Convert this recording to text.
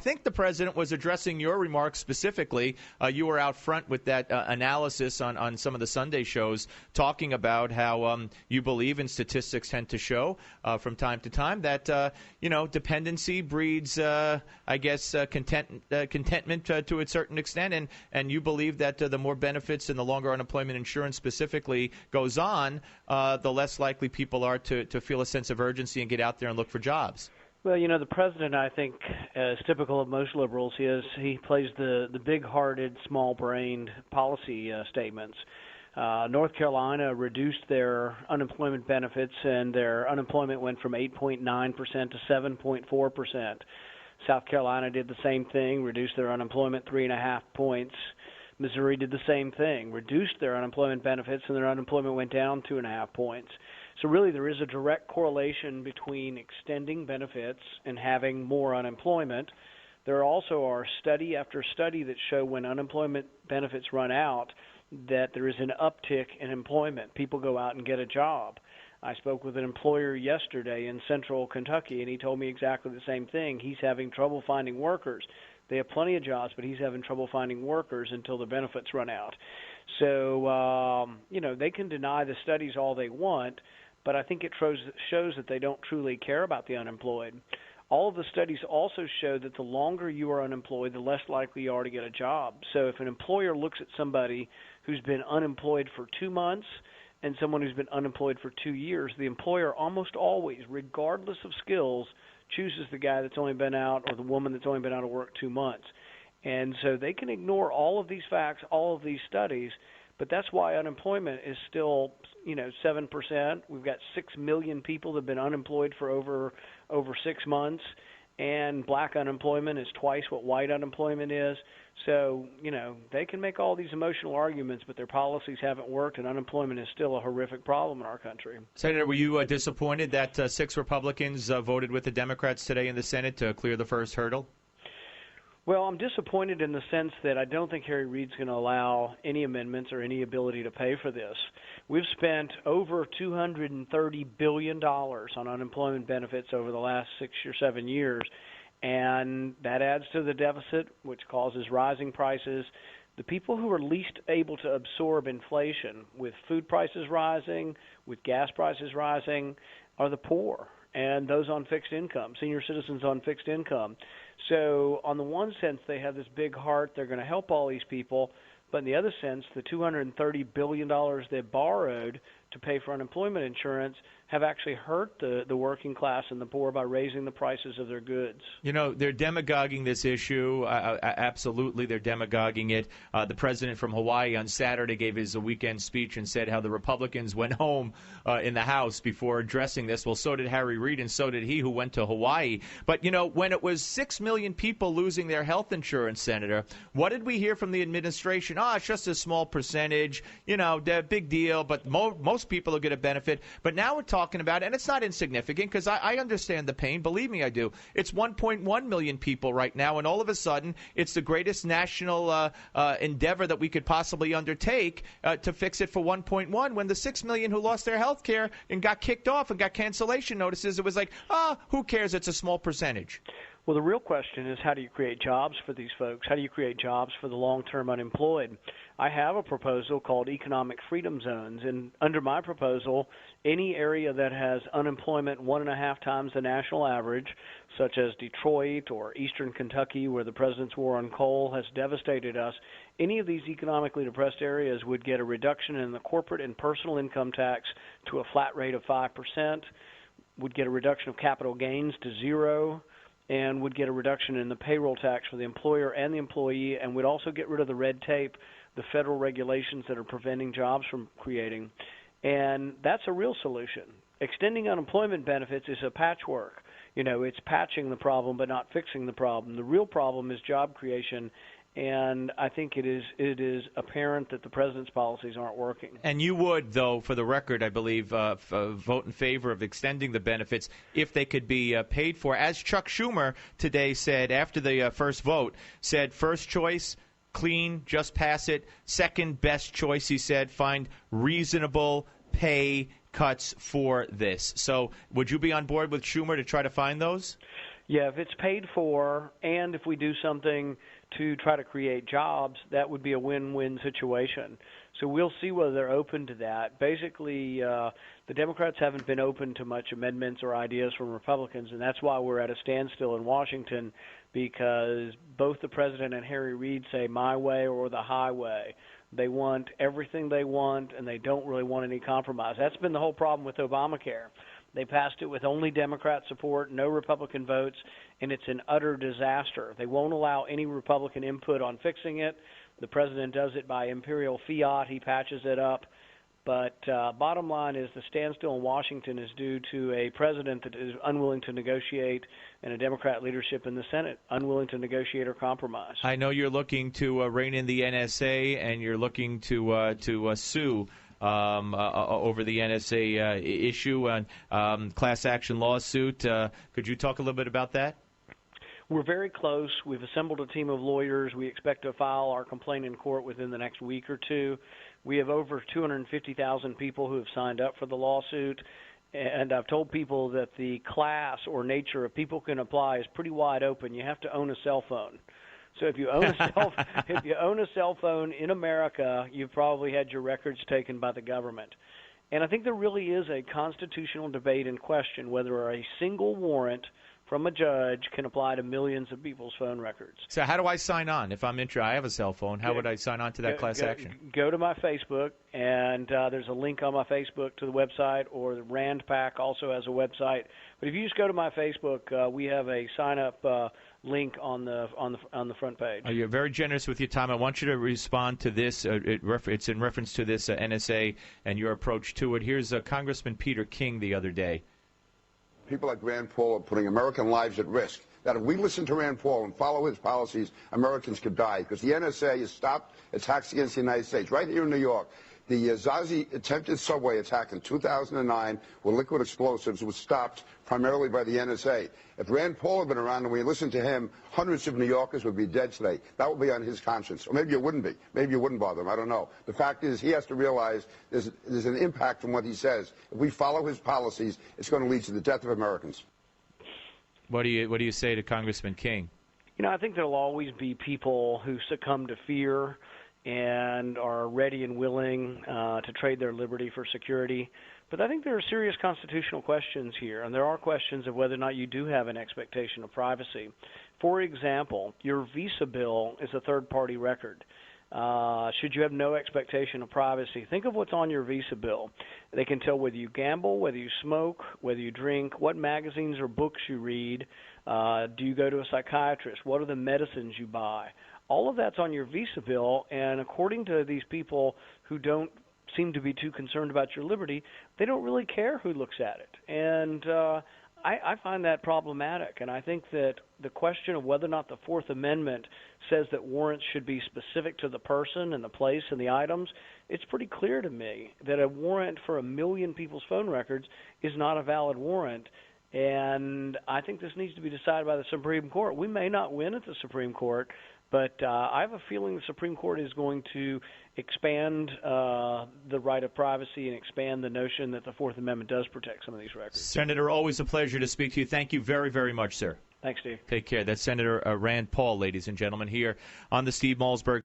think the president was addressing your remarks specifically. You were out front with that analysis on some of the Sunday shows, talking about how you believe, and statistics tend to show from time to time, that dependency breeds, contentment to a certain extent, and you believe that the more benefits and the longer unemployment insurance specifically goes on, the less likely people are to feel a sense of urgency and get out there and look for jobs. Well, the president, I think, as typical of most liberals, he plays the big-hearted, small-brained policy statements. North Carolina reduced their unemployment benefits, and their unemployment went from 8.9% to 7.4%. South Carolina did the same thing, reduced their unemployment 3.5 points. Missouri did the same thing, reduced their unemployment benefits, and their unemployment went down 2.5 points. So really there is a direct correlation between extending benefits and having more unemployment. There also are study after study that show when unemployment benefits run out that there is an uptick in employment. People go out and get a job. I spoke with an employer yesterday in central Kentucky, and he told me exactly the same thing. He's having trouble finding workers. They have plenty of jobs, but he's having trouble finding workers until the benefits run out. So, they can deny the studies all they want, but I think it shows that they don't truly care about the unemployed. All of the studies also show that the longer you are unemployed, the less likely you are to get a job. So if an employer looks at somebody who's been unemployed for 2 months and someone who's been unemployed for 2 years, the employer almost always, regardless of skills, chooses the guy that's only been out or the woman that's only been out of work 2 months. And so they can ignore all of these facts, all of these studies, but that's why unemployment is still, 7%. We've got 6 million people that have been unemployed for over 6 months, and black unemployment is twice what white unemployment is. So, they can make all these emotional arguments, but their policies haven't worked, and unemployment is still a horrific problem in our country. Senator, were you disappointed that 6 Republicans voted with the Democrats today in the Senate to clear the first hurdle? Well, I'm disappointed in the sense that I don't think Harry Reid's going to allow any amendments or any ability to pay for this. We've spent over $230 billion on unemployment benefits over the last 6 or 7 years, and that adds to the deficit, which causes rising prices. The people who are least able to absorb inflation, with food prices rising, with gas prices rising, are the poor and those on fixed income, senior citizens on fixed income. So on the one sense, they have this big heart. They're going to help all these people. But in the other sense, the $230 billion they borrowed to pay for unemployment insurance have actually hurt the working class and the poor by raising the prices of their goods. They're demagoguing this issue. Absolutely, they're demagoguing it. The president from Hawaii on Saturday gave his weekend speech and said how the Republicans went home in the House before addressing this. Well, so did Harry Reid, and so did he, who went to Hawaii. But, when it was 6 million people losing their health insurance, Senator, what did we hear from the administration? It's just a small percentage, the big deal, but most people will get a benefit. But now we're talking about, and it's not insignificant because I understand the pain. Believe me, I do. It's 1.1 million people right now, and all of a sudden it's the greatest national endeavor that we could possibly undertake to fix it for 1.1 when the 6 million who lost their health care and got kicked off and got cancellation notices, it was like, who cares? It's a small percentage. Well, the real question is, how do you create jobs for these folks? How do you create jobs for the long-term unemployed? I have a proposal called economic freedom zones, and under my proposal, any area that has unemployment 1.5 times the national average, such as Detroit or eastern Kentucky, where the president's war on coal has devastated us, any of these economically depressed areas would get a reduction in the corporate and personal income tax to a flat rate of 5%, would get a reduction of capital gains to 0%, and would get a reduction in the payroll tax for the employer and the employee, and would also get rid of the red tape, the federal regulations that are preventing jobs from creating. And that's a real solution. Extending unemployment benefits is a patchwork. It's patching the problem but not fixing the problem. The real problem is job creation, and I think it is apparent that the president's policies aren't working. And you would, though, for the record, I believe, vote in favor of extending the benefits if they could be paid for. As Chuck Schumer today said after the first vote, said first choice, clean, just pass it. Second best choice, he said, find reasonable pay cuts for this. So would you be on board with Schumer to try to find those? Yeah, if it's paid for, and if we do something to try to create jobs, that would be a win-win situation. So we'll see whether they're open to that. Basically, the Democrats haven't been open to much amendments or ideas from Republicans, and that's why we're at a standstill in Washington, because both the president and Harry Reid say my way or the highway. They want everything they want, and they don't really want any compromise. That's been the whole problem with Obamacare. They passed it with only Democrat support, no Republican votes, and it's an utter disaster. They won't allow any Republican input on fixing it. The president does it by imperial fiat. He patches it up. But bottom line is the standstill in Washington is due to a president that is unwilling to negotiate and a Democrat leadership in the Senate unwilling to negotiate or compromise. I know you're looking to rein in the NSA, and you're looking to sue over the NSA issue and class action lawsuit. Could you talk a little bit about that? We're very close. We've assembled a team of lawyers. We expect to file our complaint in court within the next week or two. We have over 250,000 people who have signed up for the lawsuit, and I've told people that the class or nature of people can apply is pretty wide open. You have to own a cell phone. So if you own a cell phone in America, you've probably had your records taken by the government. And I think there really is a constitutional debate in question whether a single warrant from a judge can apply to millions of people's phone records. So how do I sign on? If I'm interested, I have a cell phone. How would I sign on to that class action? Go to my Facebook, and there's a link on my Facebook to the website, or the Rand PAC also has a website. But if you just go to my Facebook, we have a sign-up link on the front page. You're very generous with your time. I want you to respond to this. It's in reference to this NSA and your approach to it. Here's Congressman Peter King the other day. People like Rand Paul are putting American lives at risk. That if we listen to Rand Paul and follow his policies, Americans could die, because the NSA has stopped attacks against the United States. Right here in New York, the Zazi attempted subway attack in 2009 with liquid explosives was stopped primarily by the NSA. If Rand Paul had been around and we listened to him, hundreds of New Yorkers would be dead today. That would be on his conscience. Or maybe it wouldn't be. Maybe it wouldn't bother him. I don't know. The fact is he has to realize there's an impact from what he says. If we follow his policies, it's going to lead to the death of Americans. What do you say to Congressman King? You know, I think there'll always be people who succumb to fear and are ready and willing to trade their liberty for security. But I think there are serious constitutional questions here, and there are questions of whether or not you do have an expectation of privacy. For example, your visa bill is a third-party record. Should you have no expectation of privacy, think of what's on your visa bill. They can tell whether you gamble, whether you smoke, whether you drink, what magazines or books you read. Do you go to a psychiatrist? What are the medicines you buy? All of that's on your visa bill, and according to these people who don't seem to be too concerned about your liberty, they don't really care who looks at it. And I find that problematic, and I think that the question of whether or not the Fourth Amendment says that warrants should be specific to the person and the place and the items, it's pretty clear to me that a warrant for 1 million people's phone records is not a valid warrant. And I think this needs to be decided by the Supreme Court. We may not win at the Supreme Court, but I have a feeling the Supreme Court is going to expand the right of privacy and expand the notion that the Fourth Amendment does protect some of these records. Senator, always a pleasure to speak to you. Thank you very, very much, sir. Thanks, Steve. Take care. That's Senator Rand Paul, ladies and gentlemen, here on the Steve Malzberg